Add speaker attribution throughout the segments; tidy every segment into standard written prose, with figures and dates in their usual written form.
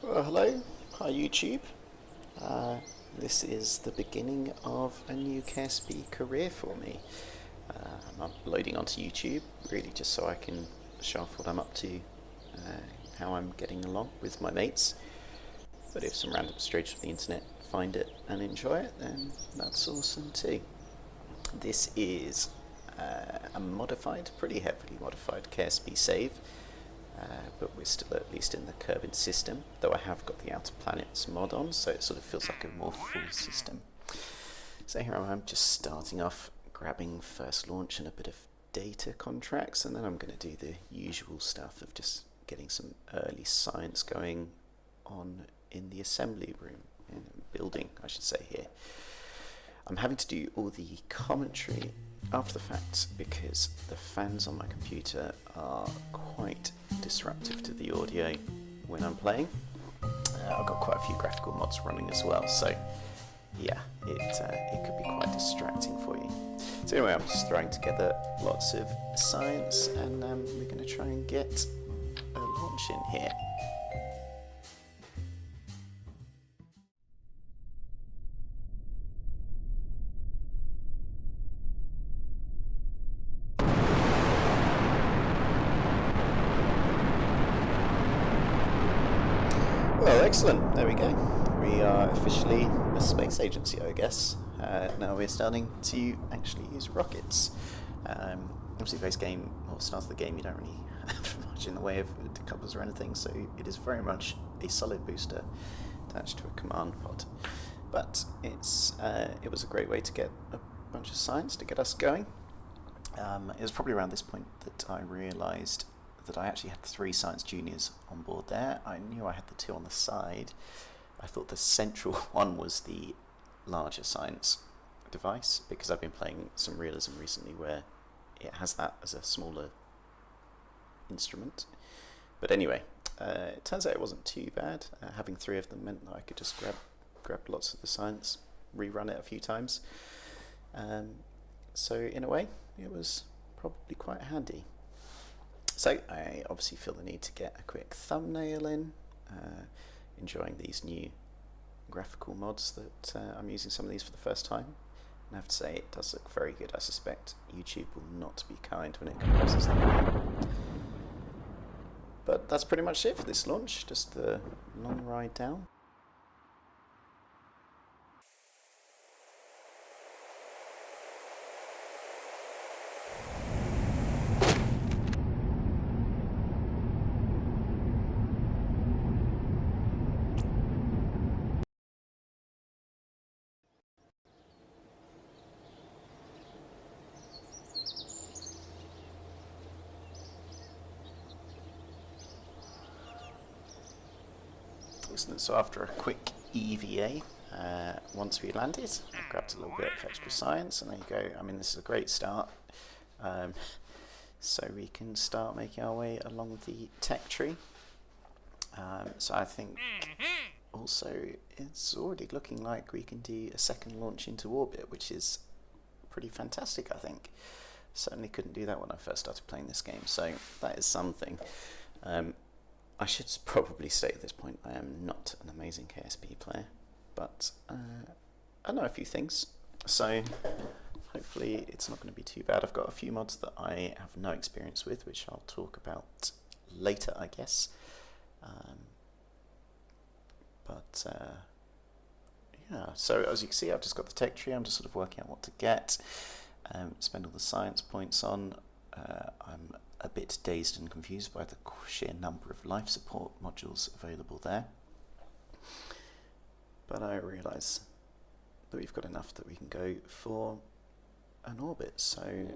Speaker 1: Well, hello, hi YouTube. Uh, this is the beginning of a new KSP career for me. I'm uploading onto YouTube really just so I can show off what I'm up to, how I'm getting along with my mates. But if some random strangers from the internet find it and enjoy it, then that's awesome too. This is a modified, pretty heavily modified KSP save. But we're still at least in the Kerbin system, though I have got the Outer Planets mod on, so it sort of feels like a more full system. So here I am, just starting off, grabbing first launch and a bit of data contracts, and then I'm going to do the usual stuff of just getting some early science going on in the assembly room, in the building I should say here. I'm having to do all the commentary after the fact because the fans on my computer are quite disruptive to the audio when I'm playing. I've got quite a few graphical mods running as well, so yeah, it could be quite distracting for you. So anyway, I'm just throwing together lots of science, and we're going to try and get a launch in here. Well, excellent. There we go. We are officially a space agency, I guess. Now we're starting to actually use rockets. Obviously, base game, or start of the game, you don't really have much in the way of decouplers or anything, so it is very much a solid booster attached to a command pod. But it was a great way to get a bunch of science to get us going. It was probably around this point that I realised that I actually had 3 science juniors on board there. I knew I had the 2 on the side. I thought the central one was the larger science device, because I've been playing some realism recently where it has that as a smaller instrument. But anyway, it turns out it wasn't too bad. Having 3 of them meant that I could just grab lots of the science, rerun it a few times. So in a way, it was probably quite handy. So I obviously feel the need to get a quick thumbnail in, enjoying these new graphical mods that I'm using some of these for the first time. And I have to say, it does look very good. I suspect YouTube will not be kind when it compresses them. But that's pretty much it for this launch, just the long ride down. Excellent. So after a quick EVA, once we landed, I grabbed a little bit of extra science, and there you go. I mean, this is a great start. So we can start making our way along the tech tree. So I think also it's already looking like we can do a second launch into orbit, which is pretty fantastic, I think. Certainly couldn't do that when I first started playing this game, so that is something. I should probably state at this point I am not an amazing KSP player, but I know a few things, so hopefully it's not going to be too bad. I've got a few mods that I have no experience with, which I'll talk about later, I guess. Yeah, so as you can see, I've just got the tech tree. I'm just sort of working out what to get, spend all the science points on. I'm a bit dazed and confused by the sheer number of life support modules available there, but I realise that we've got enough that we can go for an orbit, so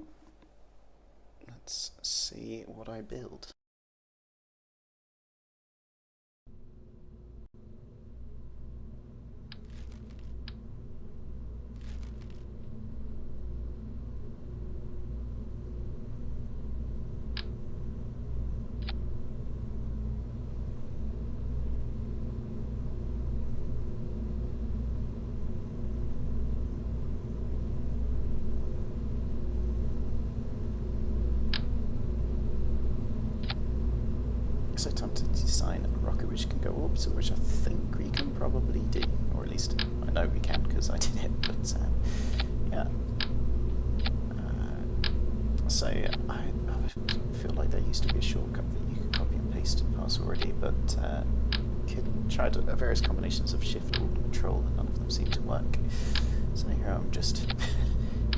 Speaker 1: let's see what I build. to design a rocket which can go orbital, which I think we can probably do, or at least I know we can because I did it, but yeah. So I feel like there used to be a shortcut that you could copy and paste and pass already, but tried various combinations of Shift, Alt, and Control, and none of them seem to work. So here I'm just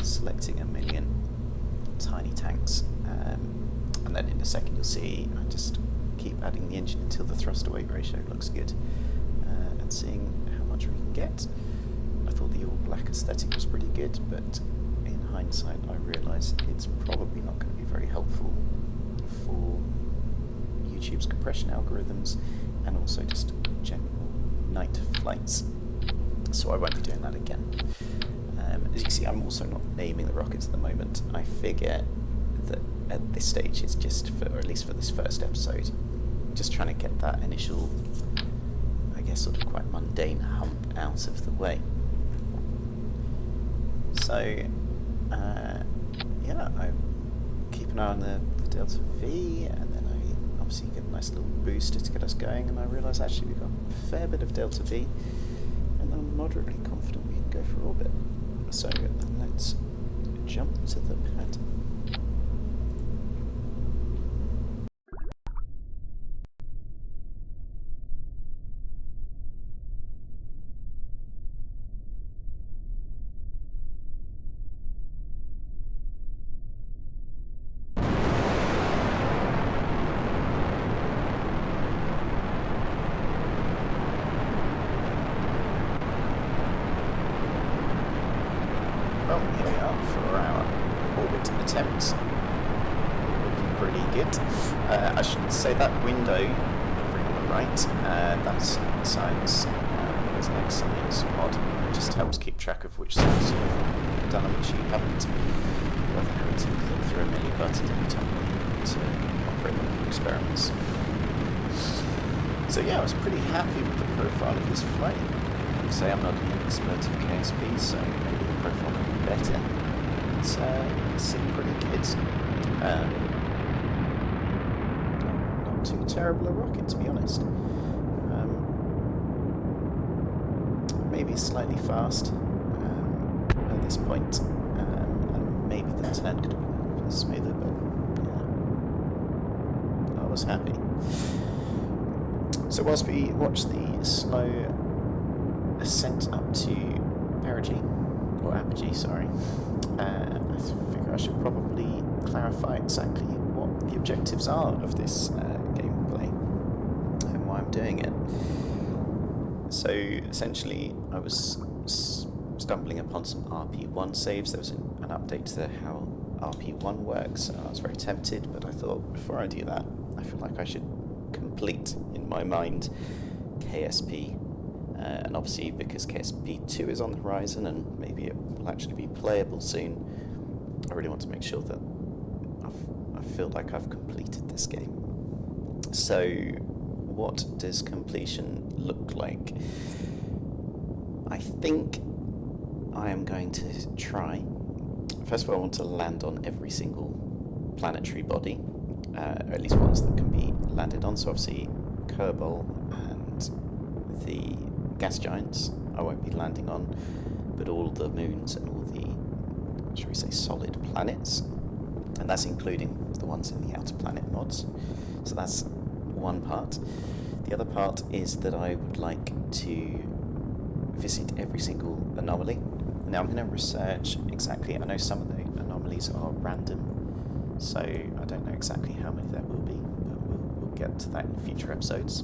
Speaker 1: selecting a million tiny tanks, and then in a second you'll see I just keep adding the engine until the thrust to weight ratio looks good, and seeing how much we can get. I thought the all black aesthetic was pretty good, but in hindsight I realise it's probably not going to be very helpful for YouTube's compression algorithms and also just general night flights, so I won't be doing that again. As you can see, I'm also not naming the rockets at the moment. I figure that at this stage it's just for, or at least for this first episode, just trying to get that initial, I guess, sort of quite mundane hump out of the way. So yeah, I keep an eye on the delta V, and then I obviously get a nice little booster to get us going, and I realise actually we've got a fair bit of delta V, and I'm moderately confident we can go for orbit. So let's jump to the pad. Well, here we are for our orbit attempt. Looking pretty good. I should say that window over on the right, that's science, there's an X-Science mod. It just helps keep track of which science you've done and which you haven't, rather than having to click through a million buttons every time to operate one of your experiments. So yeah, I was pretty happy with the profile of this flight. Say I'm not an expert of KSP, so maybe the profile could be better. It seemed pretty good. Not too terrible a rocket, to be honest. Maybe slightly fast at this point, and maybe the turn could have been a bit smoother, but yeah, I was happy. So whilst we watch the slow ascent up to apogee, sorry. I figure I should probably clarify exactly what the objectives are of this gameplay and why I'm doing it. So essentially, I was stumbling upon some RP1 saves. There was an update to how RP1 works, and I was very tempted, but I thought before I do that, I feel like I should complete in my mind KSP. And obviously, because KSP 2 is on the horizon and maybe it will actually be playable soon, I really want to make sure that I feel like I've completed this game. So, what does completion look like? I think I am going to try. First of all, I want to land on every single planetary body, or at least ones that can be landed on. So obviously, Kerbal and the gas giants I won't be landing on, but all the moons and all the, shall we say, solid planets, and that's including the ones in the outer planet mods. So that's one part. The other part is that I would like to visit every single anomaly. Now I'm going to research exactly, I know some of the anomalies are random, so I don't know exactly how many there will be, but we'll get to that in future episodes.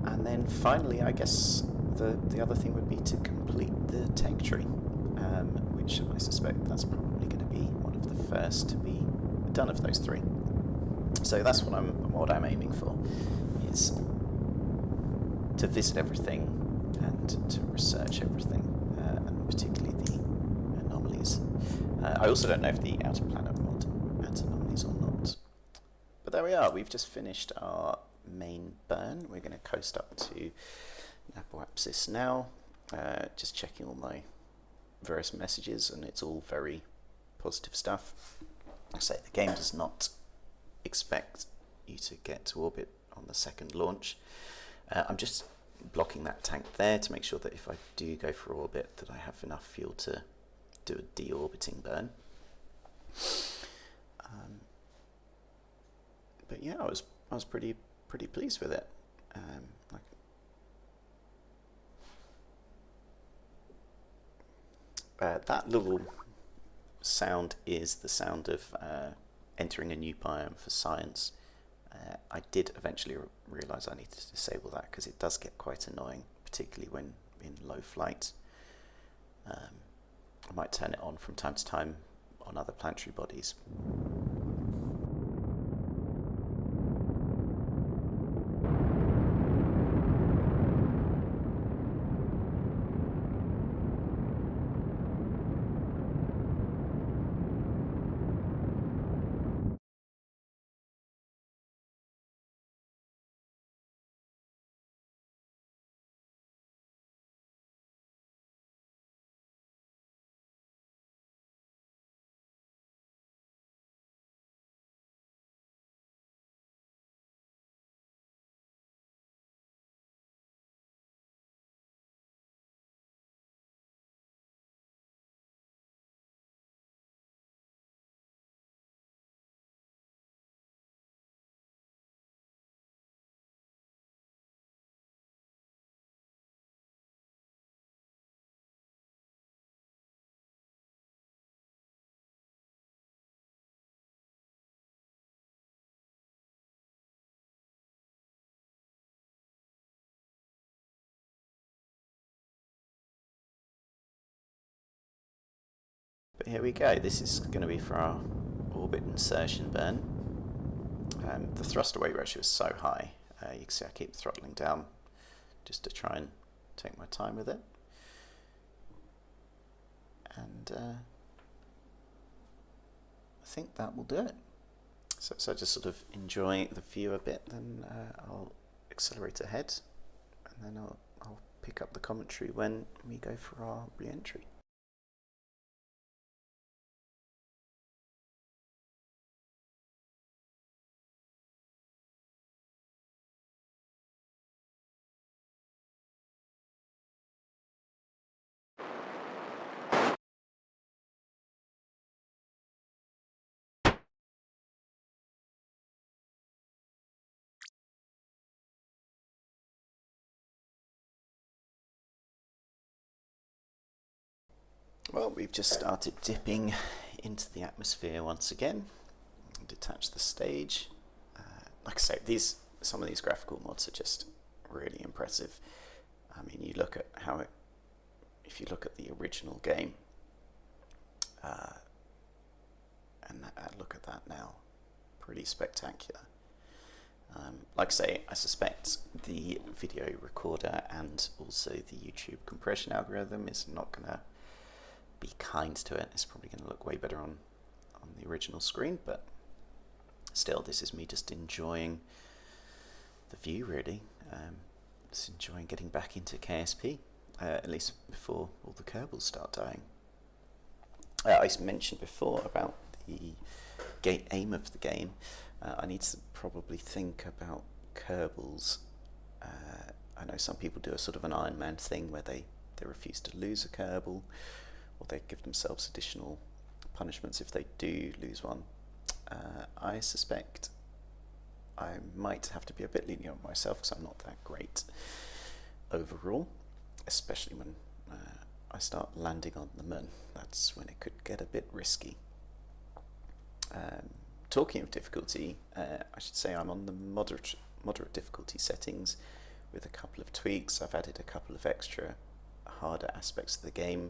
Speaker 1: And then finally, I guess the other thing would be to complete the tech tree, which I suspect that's probably going to be one of the first to be done of those three. So that's what I'm aiming for, is to visit everything and to research everything, and particularly the anomalies. I also don't know if the outer planet mod adds anomalies or not. But there we are, we've just finished our main burn. We're going to coast up to Ep.1 now, just checking all my various messages, and it's all very positive stuff. I say the game does not expect you to get to orbit on the second launch. I'm just blocking that tank there to make sure that if I do go for orbit that I have enough fuel to do a deorbiting burn. But yeah, I was pretty pleased with it. That little sound is the sound of entering a new biome for science. I did eventually realise I needed to disable that because it does get quite annoying, particularly when in low flight. I might turn it on from time to time on other planetary bodies. But here we go, this is going to be for our orbit insertion burn. The thrust away ratio is so high, you can see I keep throttling down just to try and take my time with it. And I think that will do it. So just sort of enjoy the view a bit, then I'll accelerate ahead, and then I'll pick up the commentary when we go for our re-entry. Well, we've just started dipping into the atmosphere once again. Detach the stage. Like I say, some of these graphical mods are just really impressive. I mean, you look at how it, if you look at the original game, and look at that now, pretty spectacular. Like I say, I suspect the video recorder and also the YouTube compression algorithm is not going to be kind to it. It's probably going to look way better on the original screen, but still, this is me just enjoying the view, really. Just enjoying getting back into KSP, at least before all the Kerbals start dying. I mentioned before about the aim of the game. I need to probably think about Kerbals. I know some people do a sort of an Iron Man thing where they refuse to lose a Kerbal, or they give themselves additional punishments if they do lose one. I suspect I might have to be a bit lenient on myself because I'm not that great overall, especially when I start landing on the moon. That's when it could get a bit risky. Talking of difficulty, I should say I'm on the moderate difficulty settings with a couple of tweaks. I've added a couple of extra harder aspects of the game,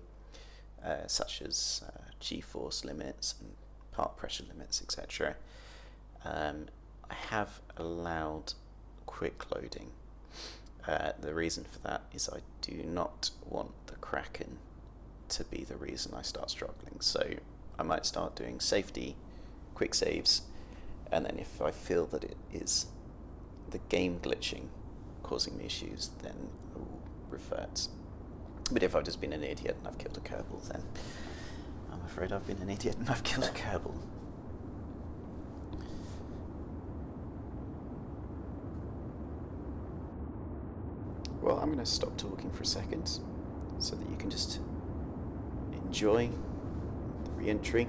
Speaker 1: such as G-force limits and part pressure limits, etc. I have allowed quick loading. The reason for that is I do not want the Kraken to be the reason I start struggling. So I might start doing safety, quick saves, and then if I feel that it is the game glitching causing me issues, then I will revert. But if I've just been an idiot and I've killed a Kerbal, then I'm afraid I've been an idiot and I've killed a Kerbal. well, I'm going to stop talking for a second so that you can just enjoy the re-entry.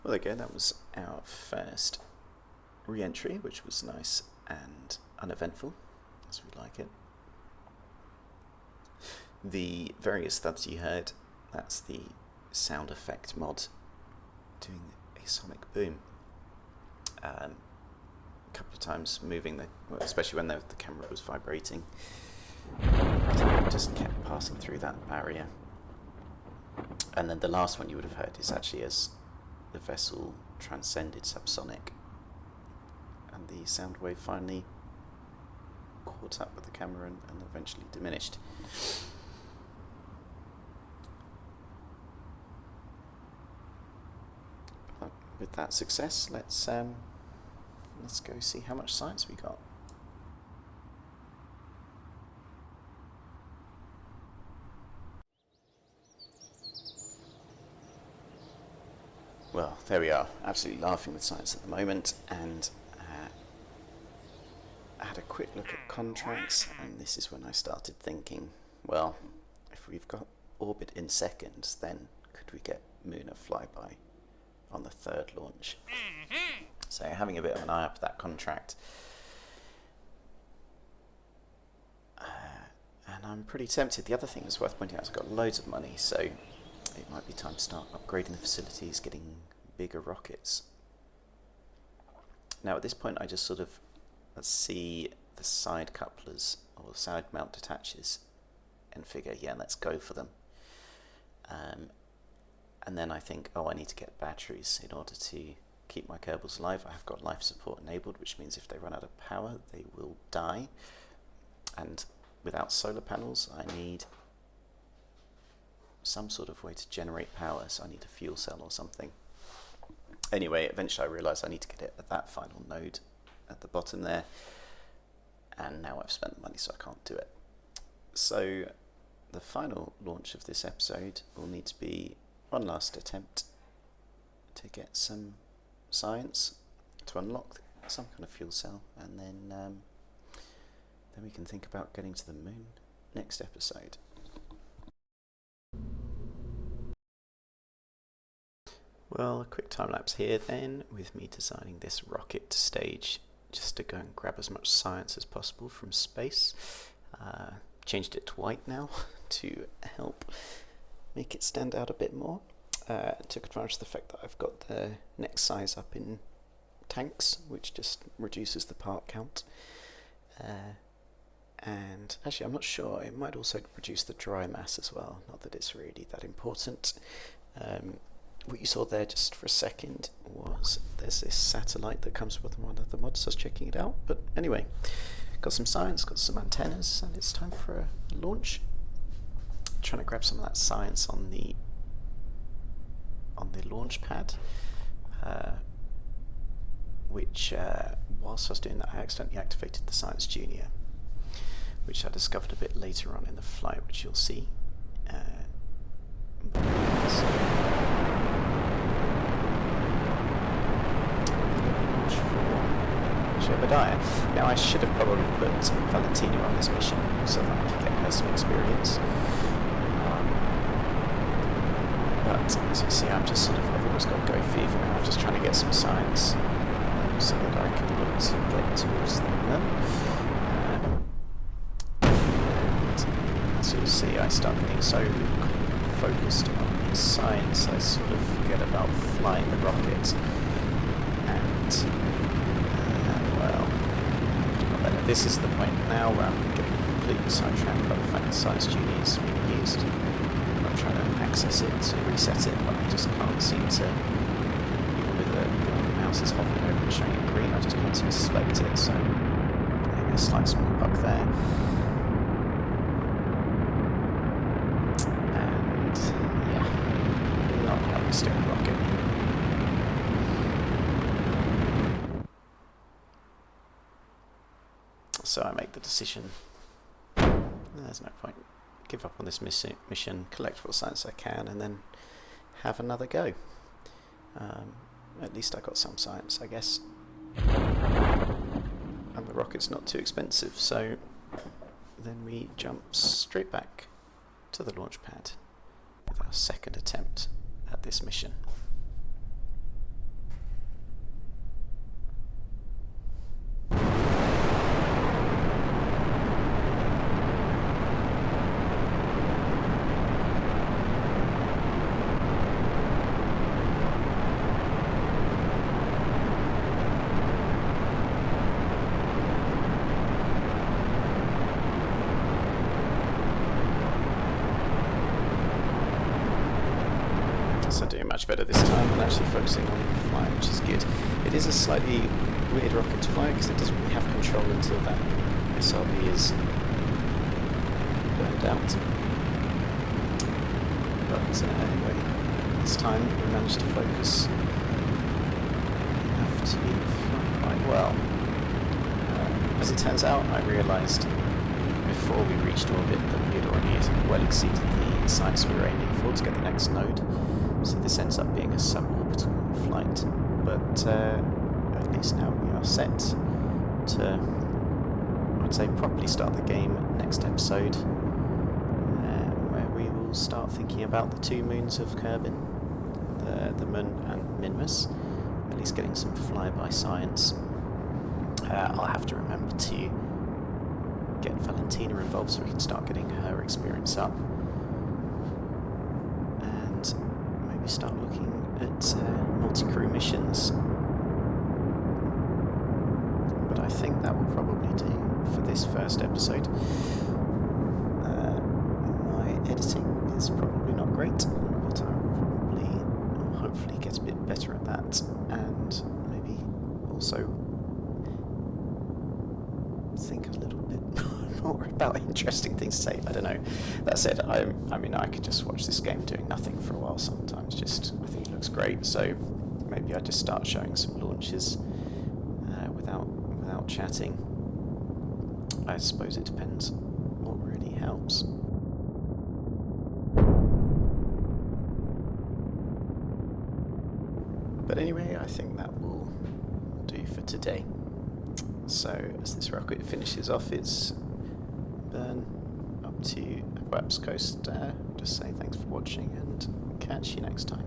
Speaker 1: Well, again, that was our first re-entry, which was nice and uneventful, as we like it. The various thuds you heard, that's the sound effect mod doing a sonic boom. A couple of times moving especially when the camera was vibrating, it just kept passing through that barrier. And then the last one you would have heard is actually as the vessel transcended subsonic and the sound wave finally caught up with the camera and eventually diminished. But with that success, let's go see how much science we got. Well, there we are, absolutely laughing with science at the moment, and I had a quick look at contracts, and this is when I started thinking, well, if we've got orbit in seconds, then could we get Lunar flyby on the third launch? So having a bit of an eye up that contract. And I'm pretty tempted. The other thing that's worth pointing out is I've got loads of money, so it might be time to start upgrading the facilities, getting bigger rockets. Now at this point I just sort of see the side couplers or side mount detaches and figure, yeah, let's go for them. And then I think, oh, I need to get batteries in order to keep my Kerbals alive. I have got life support enabled, which means if they run out of power, they will die. And without solar panels, I need some sort of way to generate power, so I need a fuel cell or something. Anyway, eventually I realised I need to get it at that final node at the bottom there, and now I've spent the money, so I can't do it. So the final launch of this episode will need to be one last attempt to get some science to unlock some kind of fuel cell, and then we can think about getting to the moon next episode. Well, a quick time lapse here then, with me designing this rocket stage just to go and grab as much science as possible from space. Changed it to white now to help make it stand out a bit more. Took advantage of the fact that I've got the next size up in tanks, which just reduces the part count. And actually, I'm not sure, it might also produce the dry mass as well, not that it's really that important. What you saw there just for a second was there's this satellite that comes with one of the mods. I was checking it out, but anyway, got some science, got some antennas, and it's time for a launch. Trying to grab some of that science on the launch pad, which whilst I was doing that, I accidentally activated the Science Junior, which I discovered a bit later on in the flight, which you'll see. Jebediah. Now I should have probably put Valentina on this mission so that I could get her some experience. But as you see, I've almost got go fever now. I'm just trying to get some science so that I can look to get towards the moon. And as you'll see, I start getting so focused on science, I sort of forget about flying the rocket. And this is the point now where I'm getting completely sidetracked by the fact that Science Junior is being used. I'm trying to access it to reset it, but I just can't seem to, even with the mouse is hovering over and showing it green, I just can't seem to select it, so maybe a slight small bug there. And yeah, not how we steer a rocket. So I make the decision, there's no point, give up on this mission, collect what science I can, and then have another go. At least I got some science, I guess. And the rocket's not too expensive, so then we jump straight back to the launch pad with our second attempt at this mission. So doing much better this time and actually focusing on flying, which is good. It is a slightly weird rocket to fly because it doesn't really have control until that SRB is burned out. But anyway, this time we managed to focus enough to fly quite well. As it turns out, I realised before we reached orbit that we had already well exceeded the sights we were aiming for to get the next node. So this ends up being a suborbital flight, but at least now we are set to, I'd say, properly start the game next episode, where we will start thinking about the two moons of Kerbin, the Mun and Minmus, at least getting some flyby science. I'll have to remember to get Valentina involved so we can start getting her experience up. We start looking at multi-crew missions, but I think that will probably do for this first episode. My editing is probably not great, but I will hopefully get a bit better at that, and maybe also think a little bit more about interesting things to say. I don't know. That said, I mean, I could just watch this game doing nothing for a while sometimes. Just, I think it looks great. So maybe I just start showing some launches without chatting. I suppose it depends what really helps. But anyway, I think that will do for today. So as this rocket finishes off its burn up to Ep.1 coast, just say thanks for watching and catch you next time.